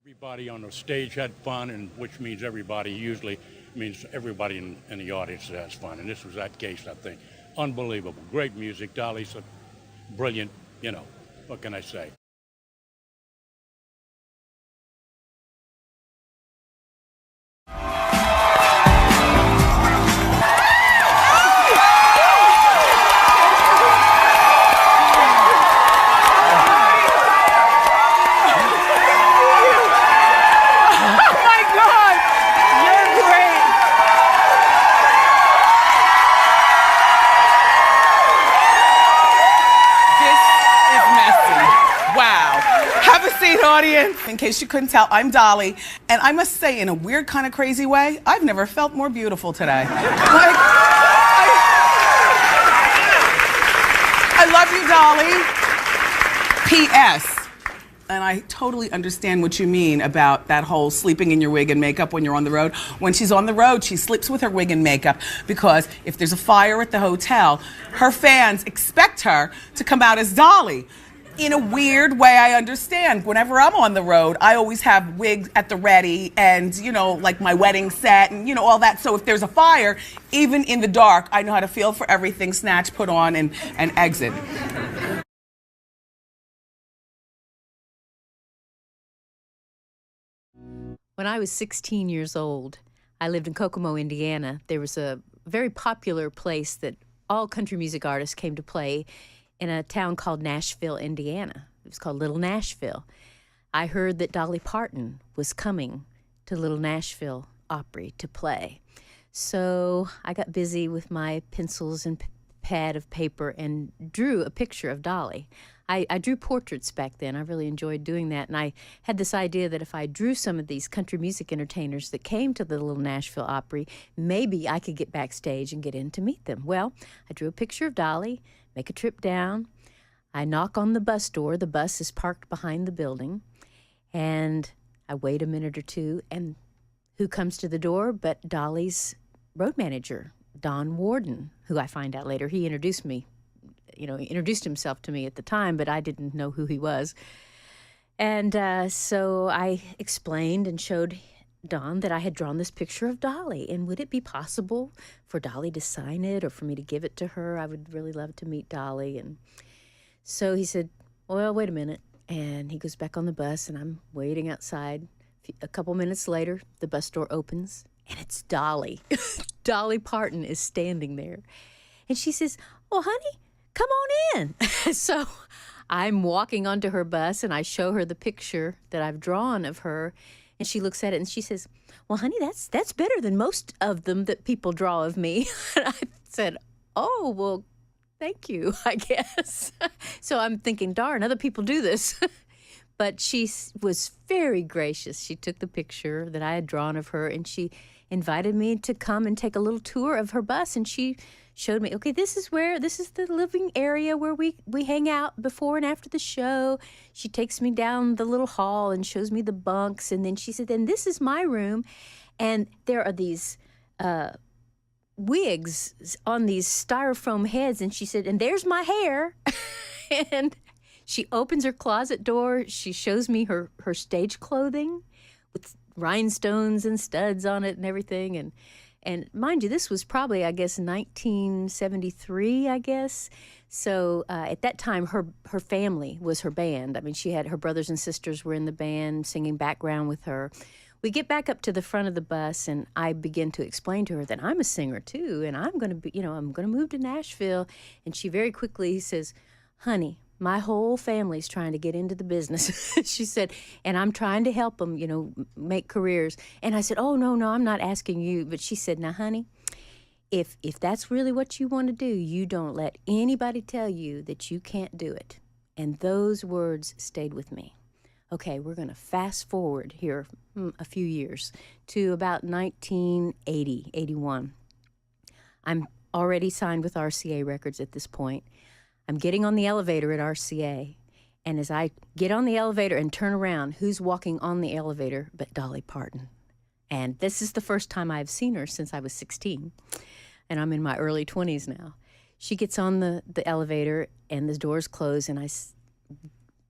Everybody on the stage had fun, and which means everybody usually means everybody in the audience has fun. And this was that case, I think. Unbelievable. Great music. Dolly's a brilliant, what can I say? Audience, in case you couldn't tell, I'm Dolly, and I must say, in a weird kind of crazy way, I've never felt more beautiful today. I love you, Dolly. P.S. And I totally understand what you mean about that whole sleeping in your wig and makeup when you're on the road. When she's on the road, she sleeps with her wig and makeup because if there's a fire at the hotel, her fans expect her to come out as Dolly. In a weird way, I understand. Whenever I'm on the road, I always have wigs at the ready and, like my wedding set and, all that. So if there's a fire, even in the dark, I know how to feel for everything, snatch, put on, and exit. When I was 16 years old, I lived in Kokomo, Indiana. There was a very popular place that all country music artists came to play in a town called Nashville, Indiana. It was called Little Nashville. I heard that Dolly Parton was coming to Little Nashville Opry to play. So I got busy with my pencils and pad of paper and drew a picture of Dolly. I drew portraits back then. I really enjoyed doing that. And I had this idea that if I drew some of these country music entertainers that came to the Little Nashville Opry, maybe I could get backstage and get in to meet them. Well, I drew a picture of Dolly, make a trip down. I knock on the bus door. The bus is parked behind the building. And I wait a minute or two, and who comes to the door but Dolly's road manager, Don Warden, who I find out later. He introduced himself to me at the time, but I didn't know who he was. And so I explained and showed Don that I had drawn this picture of Dolly, and would it be possible for Dolly to sign it or for me to give it to her? I would really love to meet Dolly. And so he said, well, wait a minute. And he goes back on the bus, and I'm waiting outside. A couple minutes later, the bus door opens, and it's Dolly. Dolly Parton is standing there. And she says, well, honey, come on in. So I'm walking onto her bus, and I show her the picture that I've drawn of her. And she looks at it and she says, well, honey, that's better than most of them that people draw of me. And I said, oh, well, thank you, I guess. So I'm thinking, darn, other people do this. But she was very gracious. She took the picture that I had drawn of her, and she invited me to come and take a little tour of her bus. And she showed me, okay, this is the living area where we hang out before and after the show. She takes me down the little hall and shows me the bunks. And then she said, then this is my room. And there are these wigs on these styrofoam heads. And she said, and there's my hair. And she opens her closet door. She shows me her stage clothing with rhinestones and studs on it and everything. And mind you, this was probably, I guess, 1973, I guess. So at that time, her family was her band. I mean, she had her brothers and sisters were in the band singing background with her. We get back up to the front of the bus, and I begin to explain to her that I'm a singer too, and I'm going to move to Nashville. And she very quickly says, honey, my whole family's trying to get into the business. She said, and I'm trying to help them, make careers. And I said, oh, no, I'm not asking you. But she said, now, honey, if that's really what you want to do, you don't let anybody tell you that you can't do it. And those words stayed with me. Okay, we're going to fast forward here a few years to about 1980, 81. I'm already signed with RCA Records at this point. I'm getting on the elevator at RCA, and as I get on the elevator and turn around, who's walking on the elevator but Dolly Parton? And this is the first time I've seen her since I was 16, and I'm in my early 20s now. She gets on the elevator, and the doors close, and I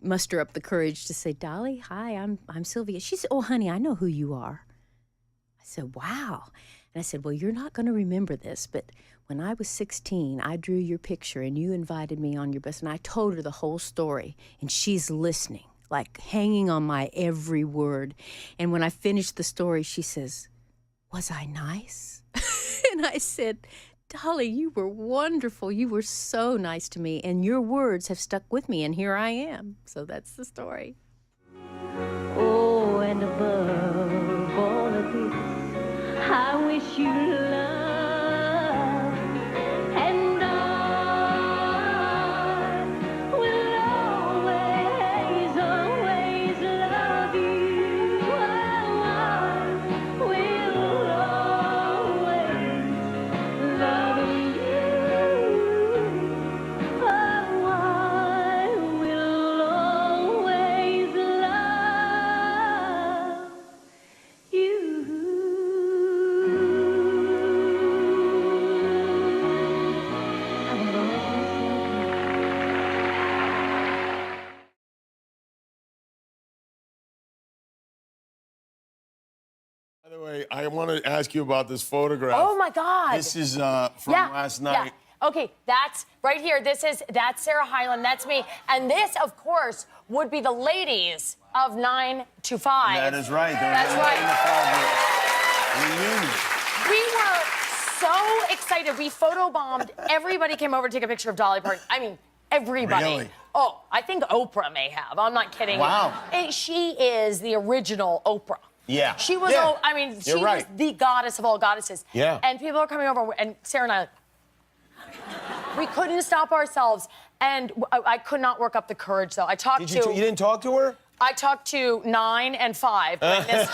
muster up the courage to say, Dolly, hi, I'm Sylvia. She said, oh, honey, I know who you are. I said, wow. And I said, well, you're not going to remember this, but when I was 16, I drew your picture and you invited me on your bus. And I told her the whole story, and she's listening, like hanging on my every word. And when I finished the story, she says, was I nice? And I said, Dolly, you were wonderful. You were so nice to me, and your words have stuck with me, and here I am. So that's the story. Oh, and above all of this, I wish you love, and I will always, always love you. I will always love you. Oh, I will always love you. By the way, I want to ask you about this photograph. Oh my God! This is from last night. Yeah. Okay, that's right here. That's Sarah Hyland. That's me, and this, of course, would be the ladies of 9 to 5. That is right. That's right. We were so excited. We photobombed. Everybody came over to take a picture of Dolly Parton. I mean, everybody. Really? Oh, I think Oprah may have. I'm not kidding. Wow. She is the original Oprah. Yeah. She was, Yeah. I mean, she You're right. was the goddess of all goddesses. Yeah. And people are coming over, and Sarah and I, we couldn't stop ourselves. And I could not work up the courage, though. I talked You didn't talk to her? I talked to 9 and 5, but I missed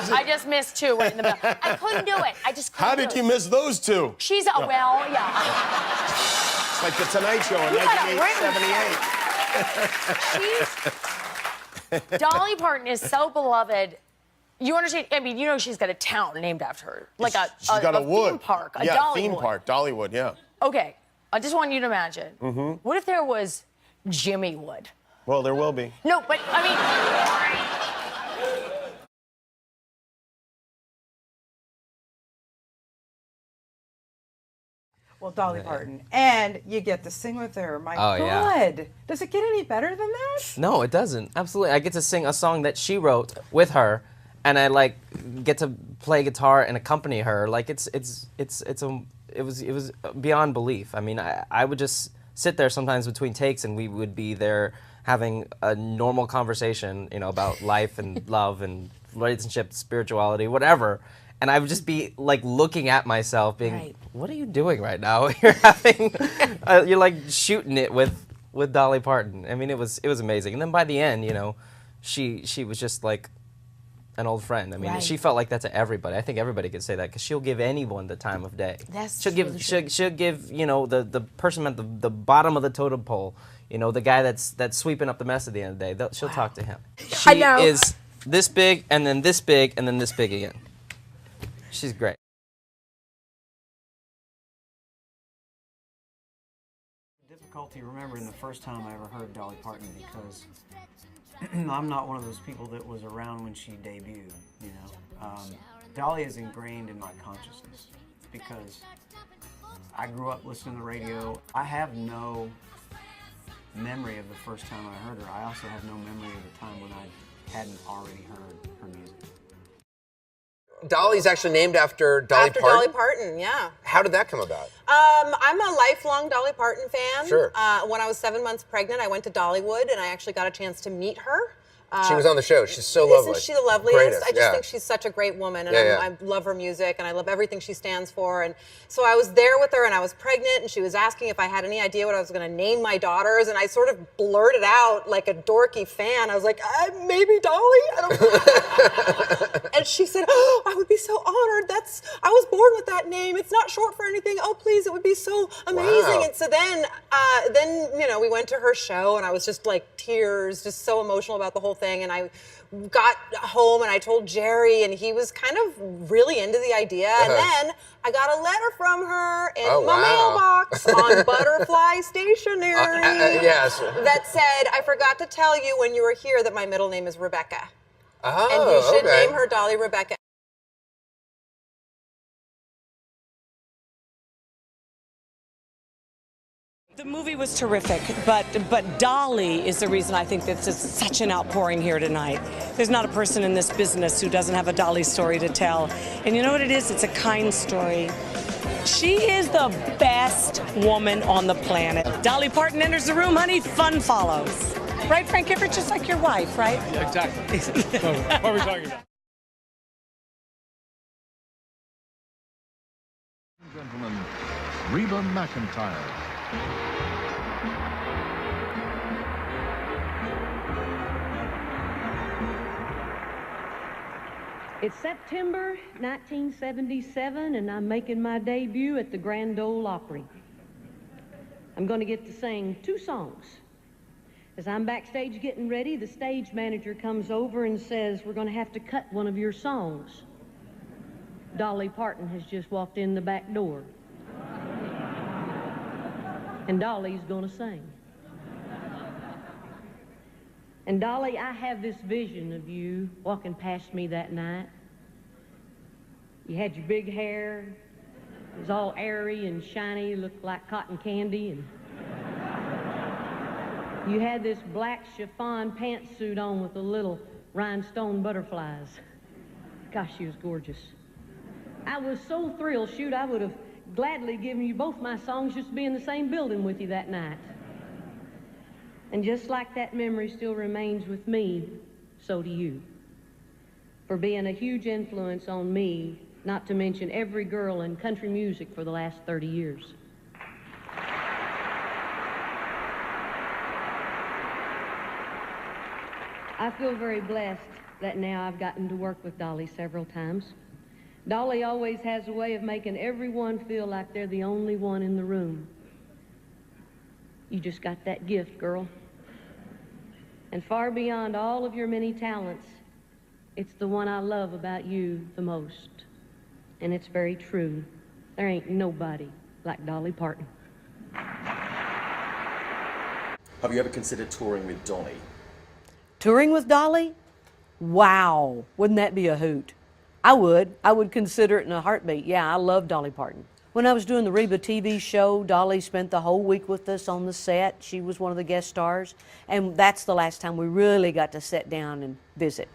2. I just missed 2 right in the middle. I couldn't do it. I just couldn't How do did it. you miss those two? She's, well, yeah. It's like the Tonight Show in You got a 1978. Dolly Parton is so beloved. You understand? I mean, you know she's got a town named after her. Like She's got a wood. theme park, a yeah, Dollywood. theme park, Dollywood, yeah. Okay, I just want you to imagine. What if there was Jimmy Wood? Well, there will be. No, but I mean... Well, Dolly Parton. And you get to sing with her. My Oh, yeah. God. Does it get any better than that? No, it doesn't. Absolutely. I get to sing a song that she wrote with her, and I like get to play guitar and accompany her. Like it was beyond belief. I mean, I would just sit there sometimes between takes, and we would be there having a normal conversation, you know, about life and love and relationships, spirituality, whatever. And I would just be like looking at myself, being, Right. "What are you doing right now? You're having, you're like shooting it with Dolly Parton." I mean, it was amazing. And then by the end, you know, she was just like an old friend. I mean, Right. she felt like that to everybody. I think everybody could say that because she'll give anyone the time of day. That's she'll really give she'll give you know the person at the bottom of the totem pole. You know, the guy that's sweeping up the mess at the end of the day. She'll talk to him. She I know. is this big and then this big and then this big again. She's great. Difficulty remembering the first time I ever heard Dolly Parton because I'm not one of those people that was around when she debuted, you know. Dolly is ingrained in my consciousness because I grew up listening to the radio. I have no memory of the first time I heard her. I also have no memory of the time when I hadn't already heard her music. Dolly's actually named after Dolly After Parton? Dolly Parton, yeah. How did that come about? I'm a lifelong Dolly Parton fan. Sure. When I was 7 months pregnant, I went to Dollywood, and I actually got a chance to meet her. She was on the show. She's so lovely. Isn't she the loveliest? Greatest, I just yeah. think she's such a great woman, and Yeah, I love her music, and I love everything she stands for. And so I was there with her, and I was pregnant, and she was asking if I had any idea what I was going to name my daughters, and I sort of blurted out like a dorky fan. I was like, maybe Dolly? I don't know. And she said, oh, I would be so honored. I was born with that name. It's not short for anything. Oh, please, it would be so amazing. Wow. And so then, you know, we went to her show, and I was just like tears, just so emotional about the whole thing. thing. And I got home and I told Jerry, and he was kind of really into the idea. And then I got a letter from her in my mailbox on Butterfly Stationery Yes. that said, I forgot to tell you when you were here that my middle name is Rebecca. Oh, And you should okay. name her Dolly Rebecca. The movie was terrific, but Dolly is the reason I think this is such an outpouring here tonight. There's not a person in this business who doesn't have a Dolly story to tell. And you know what it is? It's a kind story. She is the best woman on the planet. Dolly Parton enters the room, honey, fun follows. Right, Frank Gifford? Just like your wife, right? Yeah, exactly. So, what are we talking about? Gentlemen, Reba McEntire. It's September 1977, and I'm making my debut at the Grand Ole Opry. I'm going to get to sing 2 songs. As I'm backstage getting ready, the stage manager comes over and says, we're going to have to cut one of your songs. Dolly Parton has just walked in the back door. And Dolly's going to sing. And Dolly, I have this vision of you walking past me that night. You had your big hair. It was all airy and shiny, looked like cotton candy. And you had this black chiffon pantsuit on with the little rhinestone butterflies. Gosh, she was gorgeous. I was so thrilled, shoot, I would have gladly given you both my songs just to be in the same building with you that night. And just like that memory still remains with me, so do you. For being a huge influence on me, not to mention every girl in country music for the last 30 years. I feel very blessed that now I've gotten to work with Dolly several times. Dolly always has a way of making everyone feel like they're the only one in the room. You just got that gift, girl. And far beyond all of your many talents, it's the one I love about you the most. And it's very true. There ain't nobody like Dolly Parton. Have you ever considered touring with Dolly? Touring with Dolly? Wow, wouldn't that be a hoot? I would consider it in a heartbeat. Yeah, I love Dolly Parton. When I was doing the Reba TV show, Dolly spent the whole week with us on the set. She was one of the guest stars, and that's the last time we really got to sit down and visit.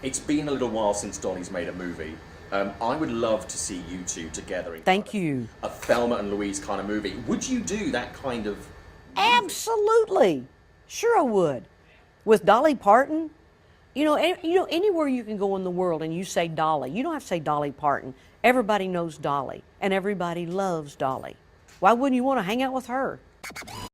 It's been a little while since Dolly's made a movie. I would love to see you two together in Thank you. a Thelma and Louise kind of movie. Would you do that kind of movie? Absolutely. Sure I would. With Dolly Parton, you know, anywhere you can go in the world and you say Dolly, you don't have to say Dolly Parton. Everybody knows Dolly, and everybody loves Dolly. Why wouldn't you want to hang out with her?